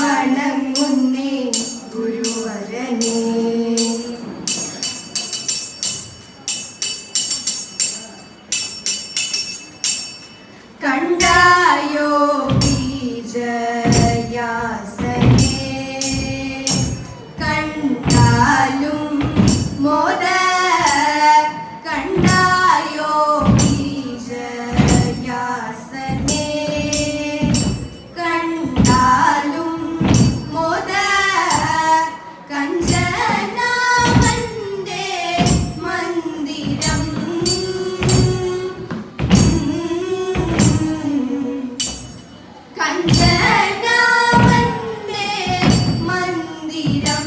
വണങ്ങുന്നേ ഗുരുവരനേ. കണ്ടായോ ബീജയാസനേ കണ്ടാലും മോദ കണ്ടായോ ബീജയാസനേ കണ്ടാലും മോദ കഞ്ചനാമന്റെ മന്ദിരം കഞ്ചനാമന്റെ മന്ദിരം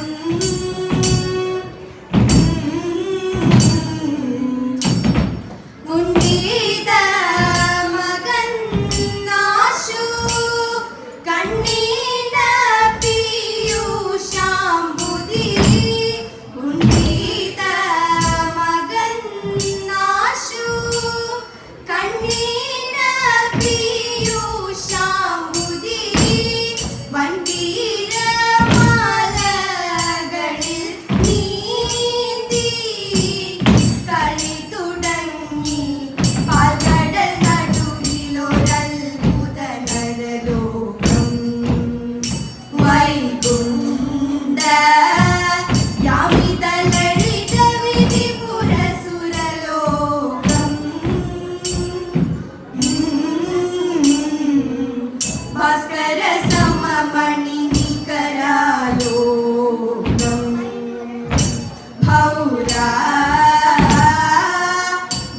മുന്നീത മകൻ നാശു കണ്ണീന പീയൂഷാംബുധി മുന്നീത മകൻ നാശു കണ്ണീന പീയൂഷാംബുധി വൻതീരമാലകളിൽ നീന്തി കളി തുടങ്ങി പാൽക്കടൽ നടുവിലൊരത്ഭുത നരലോകം വൈകുണ്ഠ യാമിത ലളിത വിധിപുരസുരലോകം ഭാസ്കര സമമണി നികരാലോകം ഭൗരാ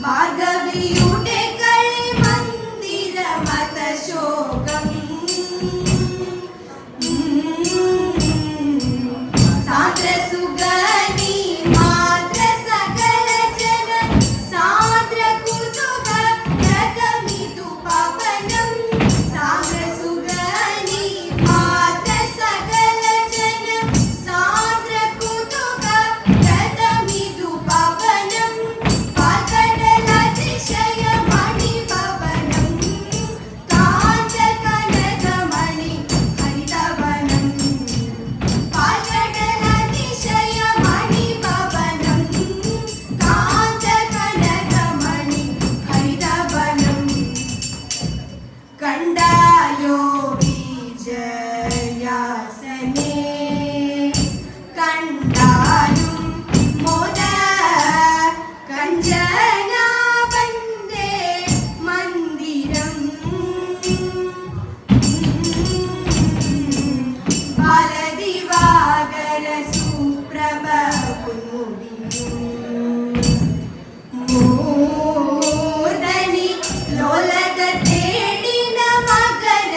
ഭാർഗവിയുടെ കളിമന്ദിര മതശോകം സാന്ദ്രസുഗനി മാത്ര സകല ജന സാന്ദ്ര കുതുക രഥമിതു പവനം സാന്ദ്രസുഗനി മാത്ര സകല ജന സാന്ദ്ര കുതുക രഥമിതു പവനം പാൽക്കടലതിശയമണി പവനം കാഞ്ച കനകമണി ഹരിതവനം പാൽക്കടലതിശയമണി പവനം കാഞ്ച കനകമണി ഹരിതവനം കണ്ടായോ ബീജയാസനേ കണ്ടാലും മോദ കഞ്ചനാവന്റെ മന്ദിരം ബാലദിവാകര സുപ്രഭ മുടിയും മൂർധനി ലോലക തേടിന മകര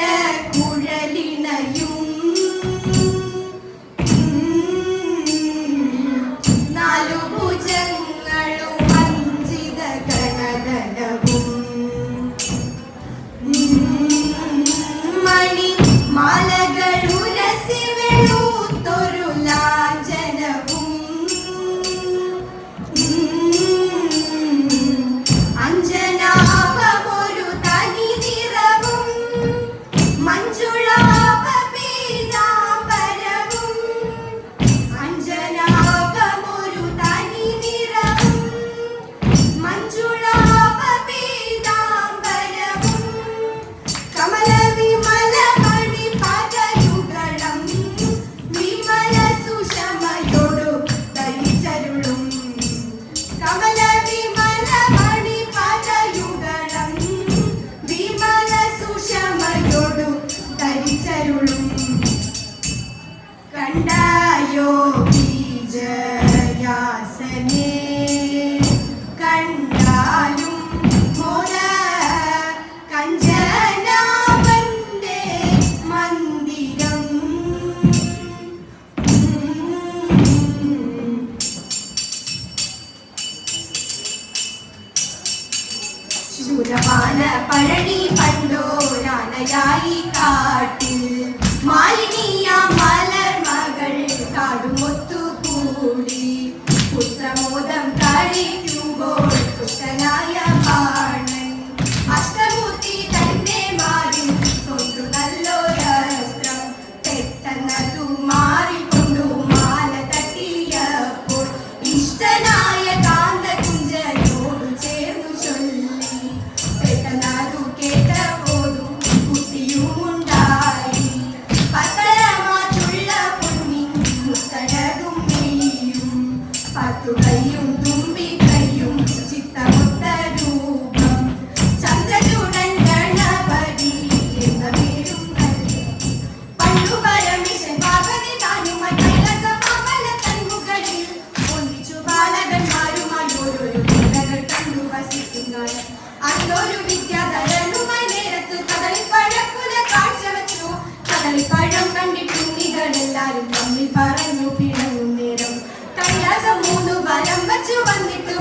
ായി കാട്ടിൽ മാലിനിയ മലർമകൾ കാടുമൊത്തുകൂടി പുത്രമോദം കളിക്കുമ്പോൾ പുഷ്ടനായ ബാണൻ അഷ്ടമൂർത്തി തന്റെ മാറിൽ കൊണ്ടു നല്ലൊരസ്ത്രം പെട്ടെന്നതു മാറിക്കൊണ്ടു മാല തട്ടിയപ്പോൾ ഇഷ്ടനായ കാന്തകുഞ്ചനോടു ചേർന്നു ചൊല്ലി പെട്ടെന്നതു കേട്ടപോതും കുട്ടിയുമുണ്ടായി പത്തരമാറ്റുള്ള പൊന്നിൻ മുത്തഴകും മെയ്യും പത്തുകൈയും തുമ്പിക്കൈയും ചിത്തമൊത്ത രൂപം ചന്ദ്രചൂടൻ ഗണപതി എന്ന പേരും നൽകി പണ്ടു പരമേശൻ പാർവതി താനുമായി കൈലാസമാമല തൻമുകളിൽ ഒന്നിച്ചു ബാലകന്മാരുമായി ഓരോരോ വിദ്യകൾ കണ്ടു വസിക്കുന്നത് അന്നൊരു വിദ്യാധരനുമായി നേരത്തു കദളിപ്പഴക്കുല കാഴ്ച വെച്ചു കദളിപ്പഴം കണ്ടിട്ടുണ്ണികളെല്ലാരും തമ്മിൽ പറഞ്ഞു പിണങ്ങും നേരം കൈലാസം മൂന്നു വരം വച്ചു വന്നിട്ട്